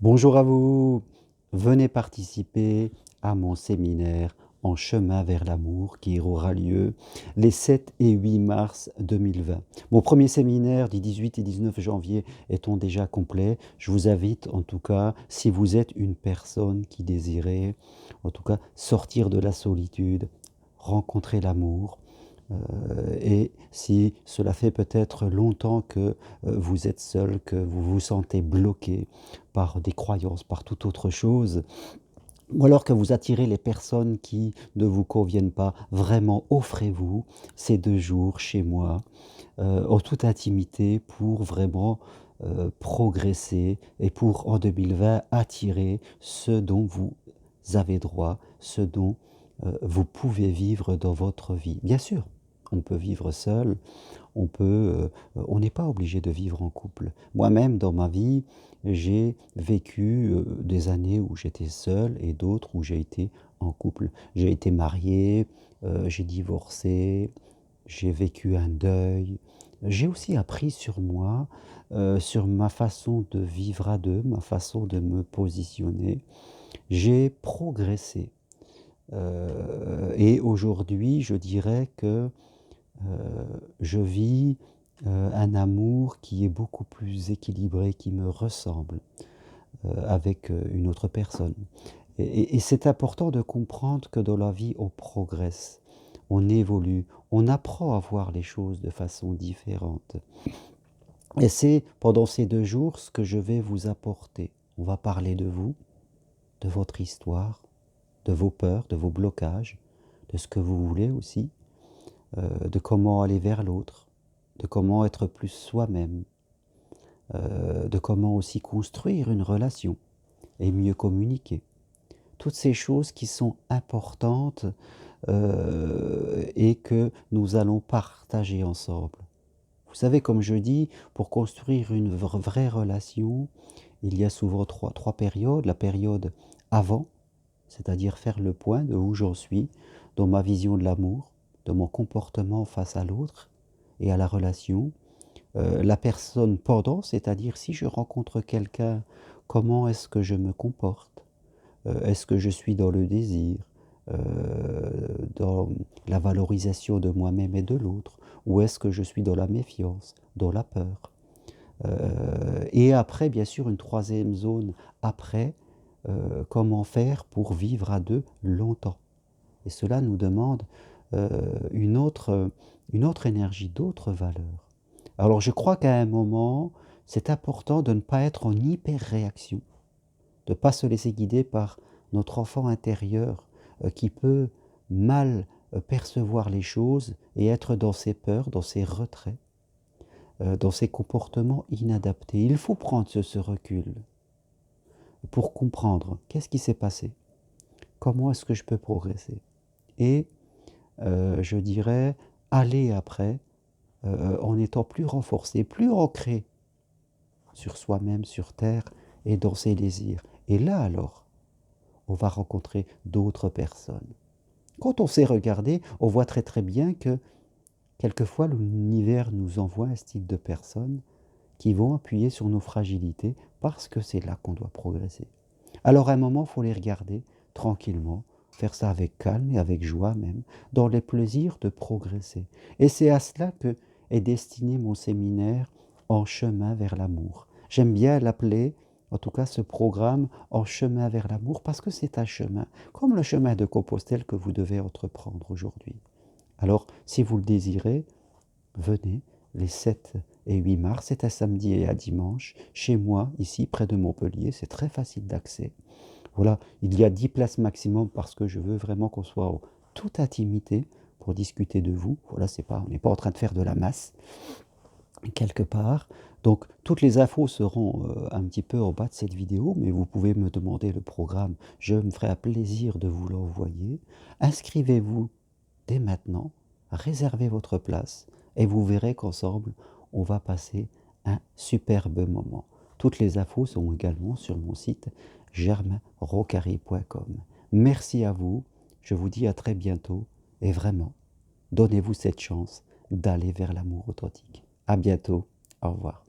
Bonjour à vous, venez participer à mon séminaire En chemin vers l'amour qui aura lieu les 7 et 8 mars 2020. Mon premier séminaire du 18 et 19 janvier étant déjà complet, je vous invite en tout cas, si vous êtes une personne qui désirait en tout cas sortir de la solitude, rencontrer l'amour, et si cela fait peut-être longtemps que vous êtes seul, que vous vous sentez bloqué par des croyances, par toute autre chose, ou alors que vous attirez les personnes qui ne vous conviennent pas, vraiment offrez-vous ces 2 jours chez moi, en toute intimité pour vraiment, progresser et pour en 2020 attirer ce dont vous avez droit, ce dont, vous pouvez vivre dans votre vie. Bien sûr, on peut vivre seul, on n'est pas obligé de vivre en couple. Moi-même, dans ma vie, j'ai vécu, des années où j'étais seul et d'autres où j'ai été en couple. J'ai été marié, j'ai divorcé, j'ai vécu un deuil. J'ai aussi appris sur moi, sur ma façon de vivre à 2, ma façon de me positionner. J'ai progressé, et aujourd'hui, je dirais que je vis, un amour qui est beaucoup plus équilibré, qui me ressemble, avec, une autre personne. Et c'est important de comprendre que dans la vie, on progresse, on évolue, on apprend à voir les choses de façon différente. Et c'est pendant ces 2 jours ce que je vais vous apporter. On va parler de vous, de votre histoire, de vos peurs, de vos blocages, de ce que vous voulez aussi, de comment aller vers l'autre, de comment être plus soi-même, de comment aussi construire une relation et mieux communiquer. Toutes ces choses qui sont importantes, et que nous allons partager ensemble. Vous savez, comme je dis, pour construire une vraie relation, il y a souvent trois périodes. La période avant, c'est-à-dire faire le point de où j'en suis, dans ma vision de l'amour, de mon comportement face à l'autre et à la relation. La personne pendant, c'est-à-dire si je rencontre quelqu'un, comment est-ce que je me comporte? Est-ce que je suis dans le désir, dans la valorisation de moi-même et de l'autre? Ou est-ce que je suis dans la méfiance, dans la peur? Et après, bien sûr, une troisième zone après, comment faire pour vivre à 2 longtemps? Et cela nous demande, heu, une autre énergie, d'autres valeurs. Alors je crois qu'à un moment, c'est important de ne pas être en hyper-réaction, de ne pas se laisser guider par notre enfant intérieur, qui peut mal, percevoir les choses et être dans ses peurs, dans ses retraits, dans ses comportements inadaptés. Il faut prendre ce recul pour comprendre qu'est-ce qui s'est passé? Comment est-ce que je peux progresser? Et je dirais aller après, en étant plus renforcé, plus ancré sur soi-même, sur terre et dans ses désirs. Et là alors, on va rencontrer d'autres personnes. Quand on sait regarder, on voit très très bien que quelquefois l'univers nous envoie un style de personnes qui vont appuyer sur nos fragilités parce que c'est là qu'on doit progresser. Alors à un moment, il faut les regarder tranquillement, faire ça avec calme et avec joie même, dans les plaisirs de progresser. Et c'est à cela que est destiné mon séminaire En chemin vers l'amour. J'aime bien l'appeler, en tout cas ce programme, En chemin vers l'amour, parce que c'est un chemin, comme le chemin de Compostelle que vous devez entreprendre aujourd'hui. Alors, si vous le désirez, venez les 7 et 8 mars, c'est un samedi et un dimanche, chez moi, ici, près de Montpellier, c'est très facile d'accès. Voilà, il y a 10 places maximum parce que je veux vraiment qu'on soit en toute intimité pour discuter de vous. Voilà, c'est pas, on n'est pas en train de faire de la masse quelque part. Donc toutes les infos seront un petit peu en bas de cette vidéo, mais vous pouvez me demander le programme. Je me ferai un plaisir de vous l'envoyer. Inscrivez-vous dès maintenant, réservez votre place et vous verrez qu'ensemble, on va passer un superbe moment. Toutes les infos sont également sur mon site germainrocari.com. Merci à vous, je vous dis à très bientôt et vraiment, donnez-vous cette chance d'aller vers l'amour authentique. À bientôt, au revoir.